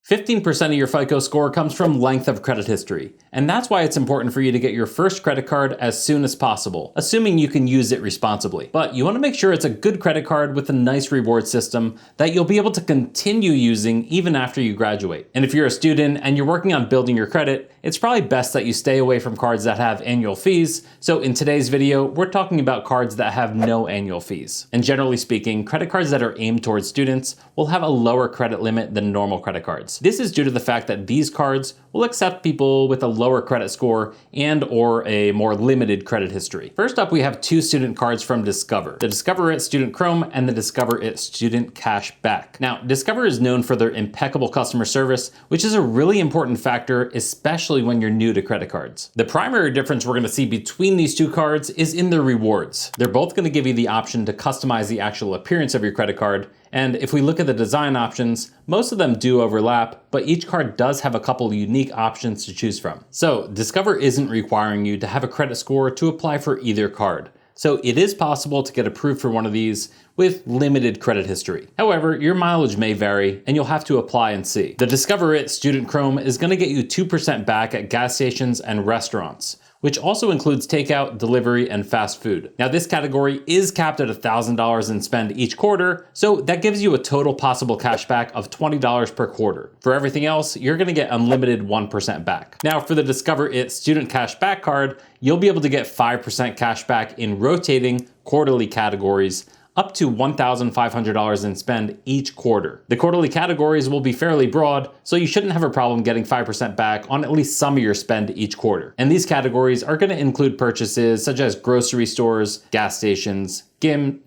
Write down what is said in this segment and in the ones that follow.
15% of your FICO score comes from length of credit history, and that's why it's important for you to get your first credit card as soon as possible, assuming you can use it responsibly. But you want to make sure it's a good credit card with a nice reward system that you'll be able to continue using even after you graduate. And if you're a student and you're working on building your credit, it's probably best that you stay away from cards that have annual fees. So in today's video, we're talking about cards that have no annual fees. And generally speaking, credit cards that are aimed towards students will have a lower credit limit than normal credit cards. This is due to the fact that these cards will accept people with a lower credit score and or a more limited credit history. First up, we have two student cards from Discover, the Discover It Student Chrome and the Discover It Student Cash Back. Now, Discover is known for their impeccable customer service, which is a really important factor, especially when you're new to credit cards. The primary difference we're gonna see between these two cards is in their rewards. They're both gonna give you the option to customize the actual appearance of your credit card. And if we look at the design options, most of them do overlap, but each card does have a couple unique options to choose from. So Discover isn't requiring you to have a credit score to apply for either card. So it is possible to get approved for one of these with limited credit history. However, your mileage may vary and you'll have to apply and see. The Discover It Student Chrome is gonna get you 2% back at gas stations and restaurants, which also includes takeout, delivery, and fast food. Now this category is capped at $1,000 in spend each quarter, so that gives you a total possible cash back of $20 per quarter. For everything else, you're gonna get unlimited 1% back. Now for the Discover It Student Cash Back card, you'll be able to get 5% cash back in rotating quarterly categories, up to $1,500 in spend each quarter. The quarterly categories will be fairly broad, so you shouldn't have a problem getting 5% back on at least some of your spend each quarter. And these categories are gonna include purchases such as grocery stores, gas stations, gyms.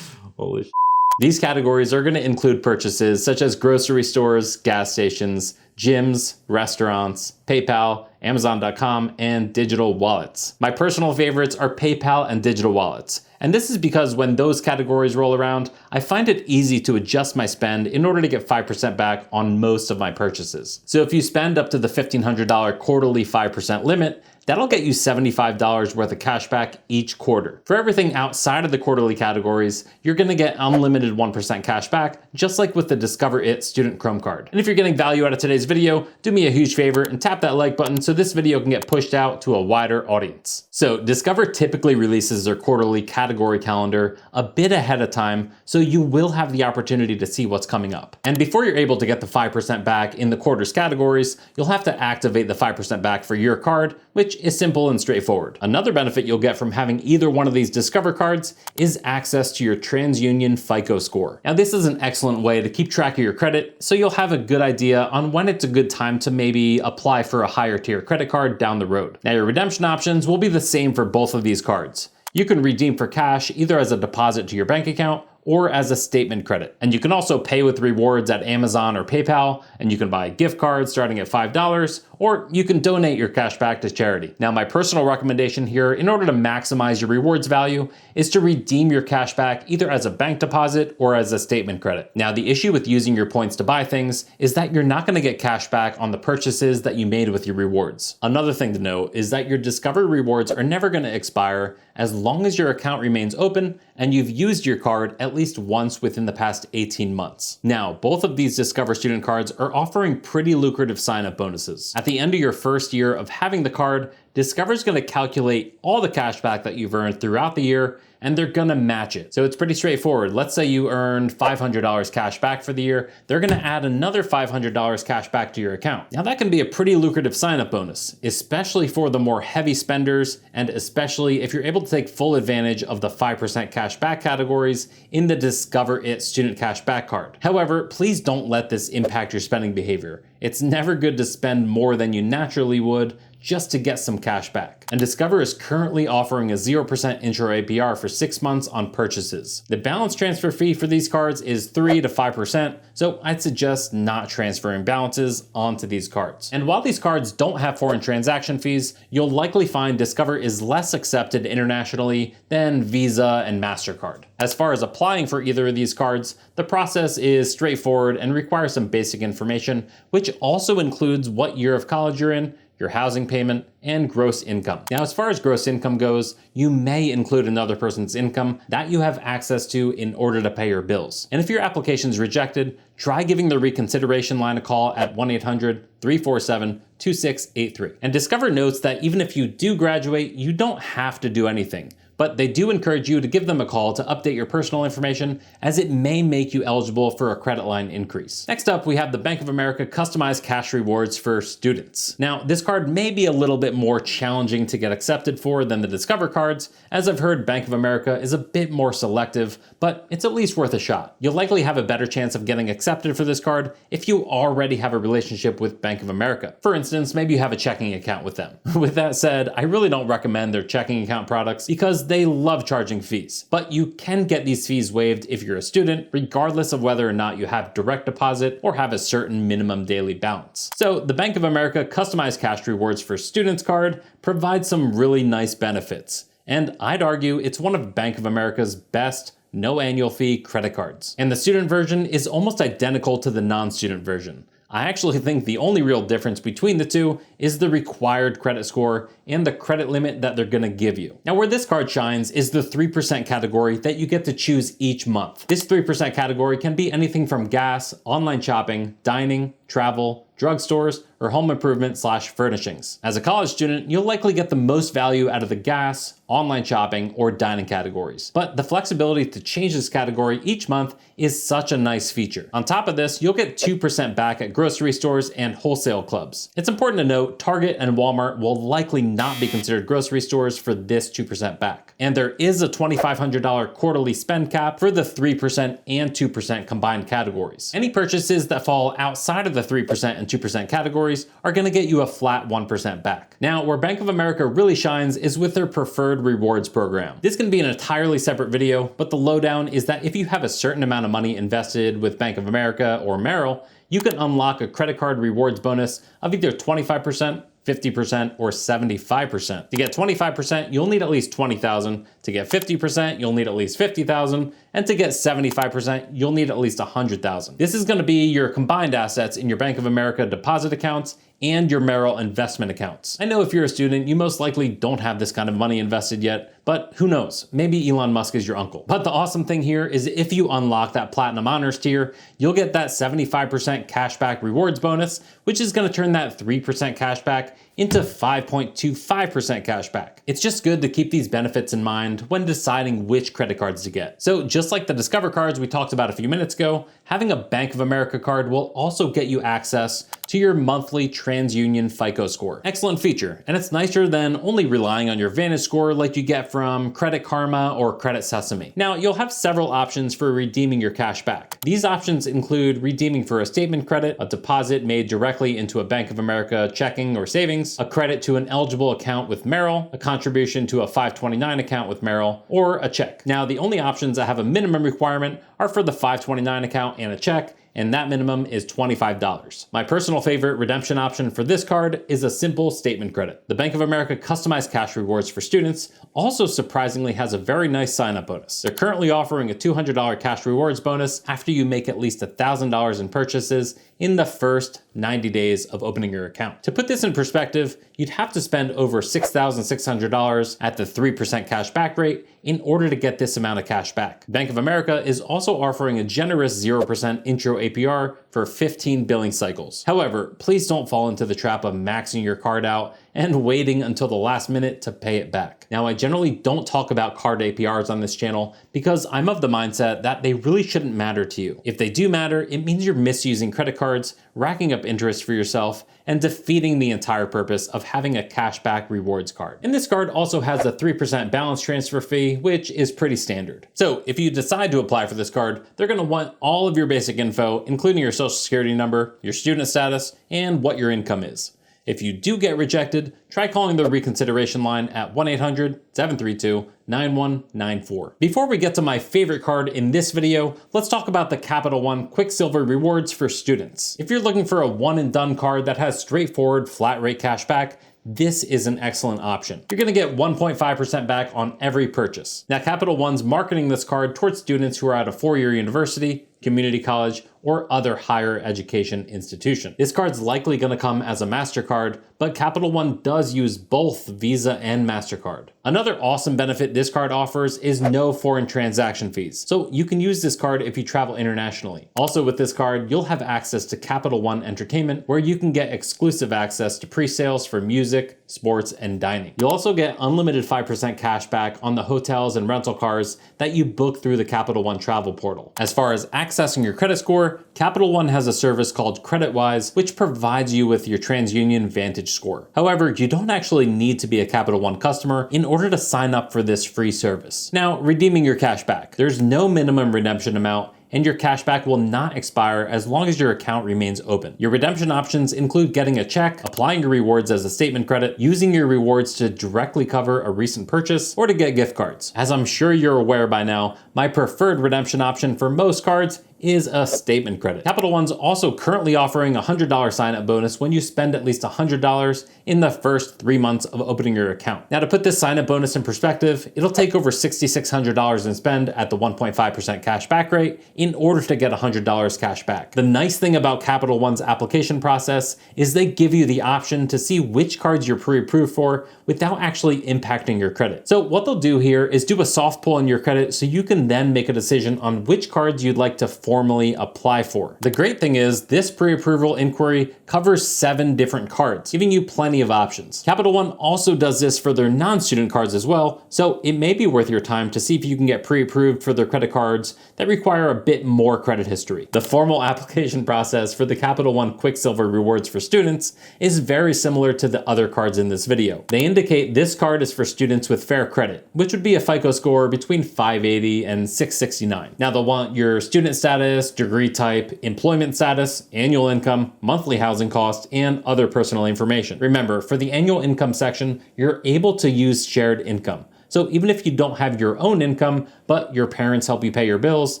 Holy shit. These categories are gonna include purchases such as grocery stores, gas stations, gyms, restaurants, PayPal, Amazon.com, and digital wallets. My personal favorites are PayPal and digital wallets. And this is because when those categories roll around, I find it easy to adjust my spend in order to get 5% back on most of my purchases. So if you spend up to the $1,500 quarterly 5% limit, that'll get you $75 worth of cash back each quarter. For everything outside of the quarterly categories, you're gonna get unlimited 1% cash back, just like with the Discover It Student Chrome card. And if you're getting value out of today's video, do me a huge favor and tap that like button so this video can get pushed out to a wider audience. So Discover typically releases their quarterly category calendar a bit ahead of time, so you will have the opportunity to see what's coming up. And before you're able to get the 5% back in the quarter's categories, you'll have to activate the 5% back for your card, which is simple and straightforward. Another benefit you'll get from having either one of these Discover cards is access to your TransUnion FICO score. Now this is an excellent way to keep track of your credit, so you'll have a good idea on when it's a good time to maybe apply for a higher tier credit card down the road. Now your redemption options will be the same for both of these cards. You can redeem for cash either as a deposit to your bank account or as a statement credit. And you can also pay with rewards at Amazon or PayPal, and you can buy gift cards starting at $5, or you can donate your cash back to charity. Now, my personal recommendation here, in order to maximize your rewards value, is to redeem your cash back either as a bank deposit or as a statement credit. Now, the issue with using your points to buy things is that you're not gonna get cash back on the purchases that you made with your rewards. Another thing to note is that your Discover rewards are never gonna expire as long as your account remains open and you've used your card at least once within the past 18 months. Now, both of these Discover student cards are offering pretty lucrative sign-up bonuses. At the end of your first year of having the card, Discover's gonna calculate all the cash back that you've earned throughout the year, and they're gonna match it. So it's pretty straightforward. Let's say you earned $500 cash back for the year. They're gonna add another $500 cash back to your account. Now that can be a pretty lucrative sign-up bonus, especially for the more heavy spenders, and especially if you're able to take full advantage of the 5% cash back categories in the Discover It Student Cash Back card. However, please don't let this impact your spending behavior. It's never good to spend more than you naturally would just to get some cash back. And Discover is currently offering a 0% intro APR for 6 months on purchases. The balance transfer fee for these cards is 3 to 5%, so I'd suggest not transferring balances onto these cards. And while these cards don't have foreign transaction fees, you'll likely find Discover is less accepted internationally than Visa and MasterCard. As far as applying for either of these cards, the process is straightforward and requires some basic information, which also includes what year of college you're in, your housing payment, and gross income. Now, as far as gross income goes, you may include another person's income that you have access to in order to pay your bills. And if your application is rejected, try giving the reconsideration line a call at 1-800-347-2683. And Discover notes that even if you do graduate, you don't have to do anything, but they do encourage you to give them a call to update your personal information, as it may make you eligible for a credit line increase. Next up, we have the Bank of America Customized Cash Rewards for Students. Now, this card may be a little bit more challenging to get accepted for than the Discover cards, as I've heard Bank of America is a bit more selective, but it's at least worth a shot. You'll likely have a better chance of getting accepted for this card if you already have a relationship with Bank of America. For instance, maybe you have a checking account with them. With that said, I really don't recommend their checking account products because they love charging fees. But you can get these fees waived if you're a student, regardless of whether or not you have direct deposit or have a certain minimum daily balance. So the Bank of America Customized Cash Rewards for Students card provides some really nice benefits. And I'd argue it's one of Bank of America's best no annual fee credit cards. And the student version is almost identical to the non-student version. I actually think the only real difference between the two is the required credit score and the credit limit that they're gonna give you. Now, where this card shines is the 3% category that you get to choose each month. This 3% category can be anything from gas, online shopping, dining, travel, drugstores, or home improvement/furnishings. As a college student, you'll likely get the most value out of the gas, online shopping, or dining categories. But the flexibility to change this category each month is such a nice feature. On top of this, you'll get 2% back at grocery stores and wholesale clubs. It's important to note, Target and Walmart will likely not be considered grocery stores for this 2% back. And there is a $2,500 quarterly spend cap for the 3% and 2% combined categories. Any purchases that fall outside of the 3% and 2% categories are going to get you a flat 1% back. Now, where Bank of America really shines is with their preferred rewards program. This can be an entirely separate video, but the lowdown is that if you have a certain amount of money invested with Bank of America or Merrill, you can unlock a credit card rewards bonus of either 25%, 50%, or 75%. To get 25%, you'll need at least $20,000. To get 50%, you'll need at least $50,000. And to get 75%, you'll need at least $100,000. This is gonna be your combined assets in your Bank of America deposit accounts and your Merrill investment accounts. I know if you're a student, you most likely don't have this kind of money invested yet, but who knows? Maybe Elon Musk is your uncle. But the awesome thing here is if you unlock that Platinum Honors tier, you'll get that 75% cashback rewards bonus, which is gonna turn that 3% cashback into 5.25% cashback. It's just good to keep these benefits in mind when deciding which credit cards to get. So just like the Discover cards we talked about a few minutes ago, having a Bank of America card will also get you access to your monthly TransUnion FICO score. Excellent feature, and it's nicer than only relying on your Vantage score like you get from Credit Karma or Credit Sesame. Now, you'll have several options for redeeming your cash back. These options include redeeming for a statement credit, a deposit made directly into a Bank of America checking or savings, a credit to an eligible account with Merrill, a contribution to a 529 account with Merrill, or a check. Now, the only options that have a minimum requirement are for the 529 account and a check, and that minimum is $25. My personal favorite redemption option for this card is a simple statement credit. The Bank of America Customized Cash Rewards for Students also surprisingly has a very nice sign-up bonus. They're currently offering a $200 cash rewards bonus after you make at least $1,000 in purchases in the first 90 days of opening your account. To put this in perspective, you'd have to spend over $6,600 at the 3% cash back rate in order to get this amount of cash back. Bank of America is also offering a generous 0% intro APR for 15 billing cycles. However, please don't fall into the trap of maxing your card out and waiting until the last minute to pay it back. Now, I generally don't talk about card APRs on this channel because I'm of the mindset that they really shouldn't matter to you. If they do matter, it means you're misusing credit cards, racking up interest for yourself, and defeating the entire purpose of having a cashback rewards card. And this card also has a 3% balance transfer fee, which is pretty standard. So if you decide to apply for this card, they're gonna want all of your basic info, including your social security number, your student status, and what your income is. If you do get rejected, try calling the reconsideration line at 1-800-732-9194. Before we get to my favorite card in this video, let's talk about the Capital One Quicksilver Rewards for Students. If you're looking for a one and done card that has straightforward flat rate cash back, this is an excellent option. You're gonna get 1.5% back on every purchase. Now, Capital One's marketing this card towards students who are at a four-year university, community college, or other higher education institution. This card's likely going to come as a MasterCard, but Capital One does use both Visa and MasterCard. Another awesome benefit this card offers is no foreign transaction fees, so you can use this card if you travel internationally. Also with this card, you'll have access to Capital One Entertainment, where you can get exclusive access to pre-sales for music, sports, and dining. You'll also get unlimited 5% cash back on the hotels and rental cars that you book through the Capital One travel portal. As far as accessing your credit score, Capital One has a service called CreditWise, which provides you with your TransUnion Vantage score. However, you don't actually need to be a Capital One customer in order to sign up for this free service. Now, redeeming your cash back. There's no minimum redemption amount, and your cashback will not expire as long as your account remains open. Your redemption options include getting a check, applying your rewards as a statement credit, using your rewards to directly cover a recent purchase, or to get gift cards. As I'm sure you're aware by now, my preferred redemption option for most cards is a statement credit. Capital One's also currently offering a $100 sign-up bonus when you spend at least $100 in the first 3 months of opening your account. Now, to put this sign-up bonus in perspective, it'll take over $6,600 in spend at the 1.5% cash back rate in order to get $100 cash back. The nice thing about Capital One's application process is they give you the option to see which cards you're pre-approved for without actually impacting your credit. So what they'll do here is do a soft pull on your credit so you can then make a decision on which cards you'd like to formally apply for. The great thing is this pre-approval inquiry covers 7 different cards, giving you plenty of options. Capital One also does this for their non-student cards as well, so it may be worth your time to see if you can get pre-approved for their credit cards that require a bit more credit history. The formal application process for the Capital One Quicksilver rewards for students is very similar to the other cards in this video. They indicate this card is for students with fair credit, which would be a FICO score between 580 and 669. Now they'll want your student status, degree type, employment status, annual income, monthly housing cost, and other personal information. Remember, for the annual income section, you're able to use shared income. So even if you don't have your own income, but your parents help you pay your bills,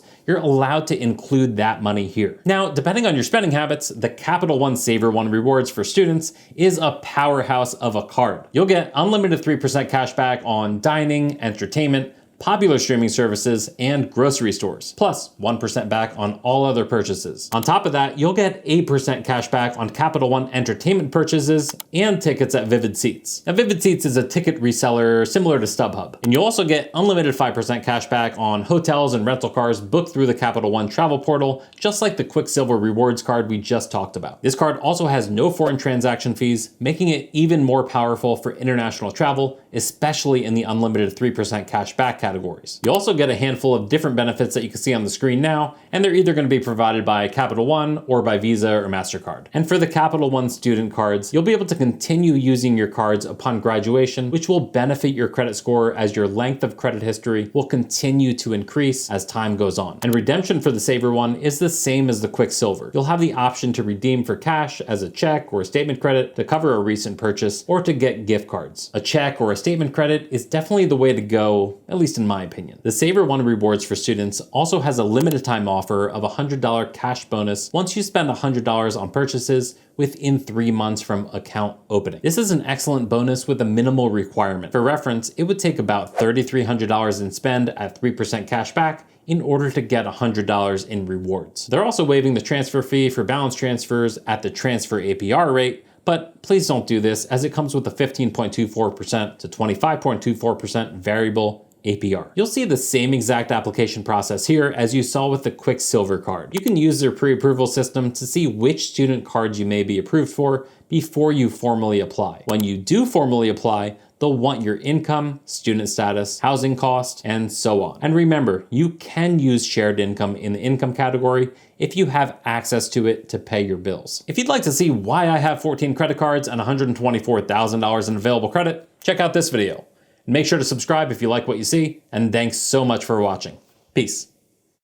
you're allowed to include that money here. Now, depending on your spending habits, the Capital One SavorOne rewards for students is a powerhouse of a card. You'll get unlimited 3% cash back on dining, entertainment, popular streaming services, and grocery stores, plus 1% back on all other purchases. On top of that, you'll get 8% cash back on Capital One entertainment purchases and tickets at Vivid Seats. Now, Vivid Seats is a ticket reseller similar to StubHub, and you'll also get unlimited 5% cash back on hotels and rental cars booked through the Capital One travel portal, just like the Quicksilver rewards card we just talked about. This card also has no foreign transaction fees, making it even more powerful for international travel, especially in the unlimited 3% cash back categories. You also get a handful of different benefits that you can see on the screen now, and they're either going to be provided by Capital One or by Visa or MasterCard. And for the Capital One student cards, you'll be able to continue using your cards upon graduation, which will benefit your credit score as your length of credit history will continue to increase as time goes on. And redemption for the SavorOne is the same as the Quicksilver. You'll have the option to redeem for cash as a check or a statement credit to cover a recent purchase or to get gift cards. A check or a statement credit is definitely the way to go, at least in my opinion. The SavorOne rewards for students also has a limited time offer of a $100 cash bonus once you spend $100 on purchases within 3 months from account opening. This is an excellent bonus with a minimal requirement. For reference, it would take about $3,300 in spend at 3% cash back in order to get $100 in rewards. They're also waiving the transfer fee for balance transfers at the transfer APR rate, but please don't do this as it comes with a 15.24% to 25.24% variable APR. You'll see the same exact application process here as you saw with the Quicksilver card. You can use their pre-approval system to see which student cards you may be approved for before you formally apply. When you do formally apply, they'll want your income, student status, housing cost, and so on. And remember, you can use shared income in the income category if you have access to it to pay your bills. If you'd like to see why I have 14 credit cards and $124,000 in available credit, check out this video. Make sure to subscribe if you like what you see, and thanks so much for watching. Peace.